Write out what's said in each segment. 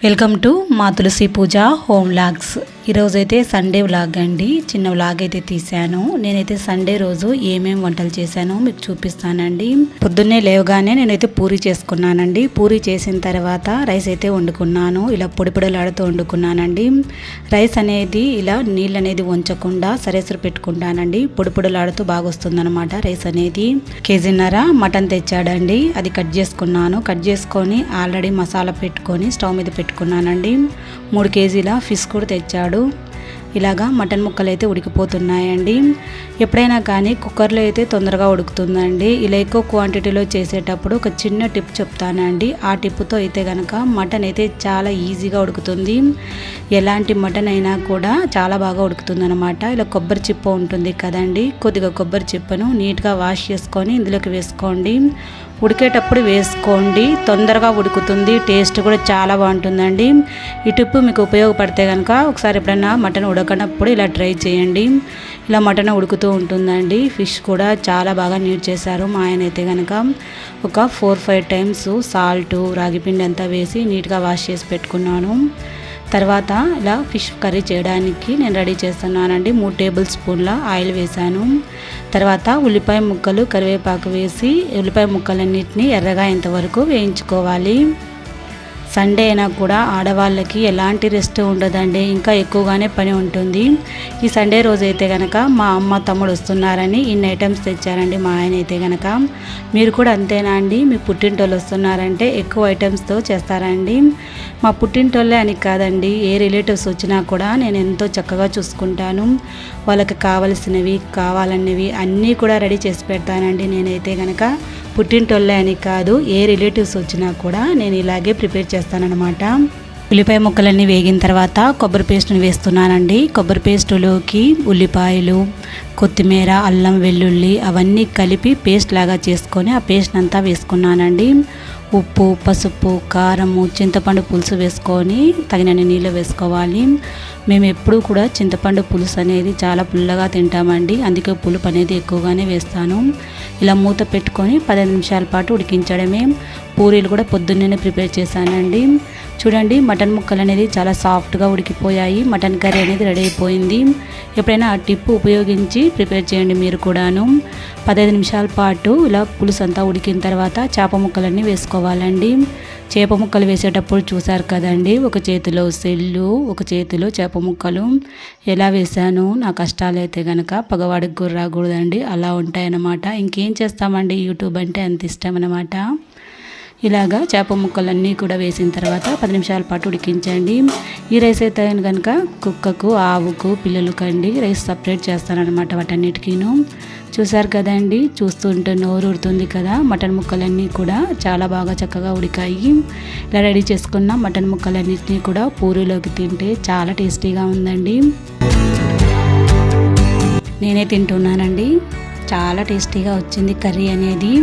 Welcome to మా తులసి పూజ home vlogs. ఈరోజైతే Sunday vlog అండి. చిన్న వ్లాగ్ అయితే తీశాను. నేనైతే సండే రోజు ఏమేమి వంటలు చేశానో మీకు చూపిస్తానండి. పొద్దున్నే లేవగానే నేనైతే పూరి చేసుకున్నానండి. పూరి చేసిన తర్వాత రైస్ అయితే వండుకున్నాను. ఇలా పొడి పొడిలాడుతూ వండుకున్నానండి. రైస్ అనేది ఇలా నీళ్ళు అనేది ఉంచకుండా సరేసరి పెట్టుకుంటానండి. పొడి పొడిలాడుతూ బాగా వస్తుందన్నమాట రైస్ అనేది. కేజీన్నర మటన్ తెచ్చాడండి. అది కట్ చేసుకున్నాను. కట్ చేసుకొని ఆల్రెడీ మసాలా పెట్టుకొని స్టవ్ మీద పెట్టుకున్నానండి. 3 కేజీల ఫిష్ కూడా తెచ్చాడు. ఇలాగా మటన్ ముక్కలు అయితే ఉడికిపోతున్నాయండి. ఎప్పుడైనా కానీ కుక్కర్లో అయితే తొందరగా ఉడుకుతుందండి. ఇలా ఎక్కువ క్వాంటిటీలో చేసేటప్పుడు ఒక చిన్న టిప్ చెప్తానండి. ఆ టిప్తో అయితే కనుక మటన్ అయితే చాలా ఈజీగా ఉడుకుతుంది. ఎలాంటి మటన్ అయినా కూడా చాలా బాగా ఉడుకుతుంది అనమాట. ఇలా కొబ్బరి చిప్ప ఉంటుంది కదండి, కొద్దిగా కొబ్బరి చిప్పను నీట్గా వాష్ చేసుకొని ఇందులోకి వేసుకోండి. ఉడికేటప్పుడు వేసుకోండి, తొందరగా ఉడుకుతుంది. టేస్ట్ కూడా చాలా బాగుంటుందండి. ఈ టిప్పు మీకు ఉపయోగపడితే కనుక ఒకసారి ఎప్పుడైనా మటన్ ఉడకనప్పుడు ఇలా ట్రై చేయండి. ఇలా మటన్ ఉడుకుతూ ఉంటుందండి. ఫిష్ కూడా చాలా బాగా నీట్ చేశారు మా ఆయన అయితే కనుక. ఒక 4-5 టైమ్స్ సాల్ట్ రాగిపిండి అంతా వేసి నీట్గా వాష్ చేసి పెట్టుకున్నాను. తర్వాత ఇలా ఫిష్ కర్రీ చేయడానికి నేను రెడీ చేస్తున్నానండి. 3 టేబుల్ స్పూన్ల ఆయిల్ వేసాను. తర్వాత ఉల్లిపాయ ముక్కలు కరివేపాకు వేసి ఉల్లిపాయ ముక్కలన్నిటిని ఎర్రగా ఇంతవరకు వేయించుకోవాలి. సండే అయినా కూడా ఆడవాళ్ళకి ఎలాంటి రెస్ట్ ఉండదండి, ఇంకా ఎక్కువగానే పని ఉంటుంది. ఈ సండే రోజు అయితే కనుక మా అమ్మ తమ్ముడు వస్తున్నారని ఇన్ని ఐటమ్స్ తెచ్చారండి మా ఆయన అయితే కనుక. మీరు కూడా అంతేనా అండి? మీ పుట్టింటోళ్ళు వస్తున్నారంటే ఎక్కువ ఐటమ్స్తో చేస్తారండి? మా పుట్టింటోళ్ళే అని కాదండి, ఏ రిలేటివ్స్ వచ్చినా కూడా నేను ఎంతో చక్కగా చూసుకుంటాను. వాళ్ళకి కావలసినవి కావాలన్నవి అన్నీ కూడా రెడీ చేసి పెడతానండి. నేనైతే కనుక పుట్టింటోళ్ళే అని కాదు, ఏ రిలేటివ్స్ వచ్చినా కూడా నేను ఇలాగే ప్రిపేర్ చేస్తానన్నమాట. ఉల్లిపాయ ముక్కలన్నీ వేగిన తర్వాత కొబ్బరి పేస్ట్ని వేస్తున్నానండి. కొబ్బరి పేస్టులోకి ఉల్లిపాయలు, కొత్తిమీర, అల్లం, వెల్లుల్లి అవన్నీ కలిపి పేస్ట్ లాగా చేసుకొని ఆ పేస్ట్ అంతా వేసుకున్నానండి. ఉప్పు, పసుపు, కారము, చింతపండు పులుసు వేసుకొని తగినన్ని నీళ్ళు వేసుకోవాలి. మేము ఎప్పుడూ కూడా చింతపండు పులుసు అనేది చాలా పుల్లగా తింటామండి, అందుకే పులుపు అనేది ఎక్కువగానే వేస్తాను. ఇలా మూత పెట్టుకొని 15 నిమిషాల పాటు ఉడికించడమే. పూరీలు కూడా పొద్దున్నే ప్రిపేర్ చేశానండి. చూడండి, మటన్ ముక్కలు అనేది చాలా సాఫ్ట్గా ఉడికిపోయాయి. మటన్ కర్రీ అనేది రెడీ అయిపోయింది. ఎప్పుడైనా ఆ టిప్ ఉపయోగించి ప్రిపేర్ చేయండి మీరు కూడాను. 15 నిమిషాల పాటు ఇలా పులుసు అంతా ఉడికిన తర్వాత చేప ముక్కలన్నీ వేసుకోవాలండి. చేప ముక్కలు వేసేటప్పుడు చూసారు కదండి, ఒక చేతిలో సెల్లు, ఒక చేతిలో చేప ముక్కలు ఎలా వేసాను. నా కష్టాలు అయితే కనుక పగవాడికి కూడా రాకూడదండి, అలా ఉంటాయన్నమాట. ఇంకేం చేస్తామండి, యూట్యూబ్ అంటే అంత ఇష్టం అన్నమాట. ఇలాగా చేప ముక్కలన్నీ కూడా వేసిన తర్వాత 10 నిమిషాల పాటు ఉడికించండి. ఈ రైస్ అయితే కనుక కుక్కకు, ఆవుకు, పిల్లలకు అండి రైస్ సపరేట్ చేస్తానన్నమాట వాటన్నిటికీను. చూసారు కదండి, చూస్తుంటే నోరు ఊరుతుంది కదా. మటన్ ముక్కలన్నీ కూడా చాలా బాగా చక్కగా ఉడికాయి. ఇలా రెడీ చేసుకున్న మటన్ ముక్కలన్నిటినీ కూడా పూరీలోకి తింటే చాలా టేస్టీగా ఉందండి. నేనే తింటున్నానండి, చాలా టేస్టీగా వచ్చింది కర్రీ అనేది.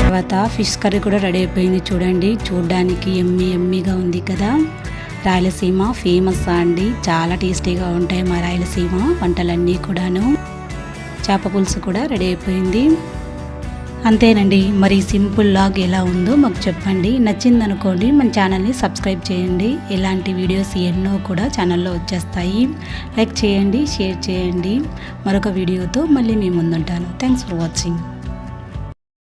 తర్వాత ఫిష్ కర్రీ కూడా రెడీ అయిపోయింది. చూడండి, చూడడానికి ఎమ్మీగా ఉంది కదా. రాయలసీమ ఫేమస్ అండి, చాలా టేస్టీగా ఉంటాయి మా రాయలసీమ వంటలన్నీ కూడాను. చేప పులుసు కూడా రెడీ అయిపోయింది. అంతేనండి. మరి సింపుల్ లాగ్ ఎలా ఉందో మాకు చెప్పండి. నచ్చిందనుకోండి మన ఛానల్ని సబ్స్క్రైబ్ చేయండి. ఇలాంటి వీడియోస్ ఎన్నో కూడా ఛానల్లో వచ్చేస్తాయి. లైక్ చేయండి, షేర్ చేయండి. మరొక వీడియోతో మళ్ళీ మీ ముందుంటాను. Thanks for watching.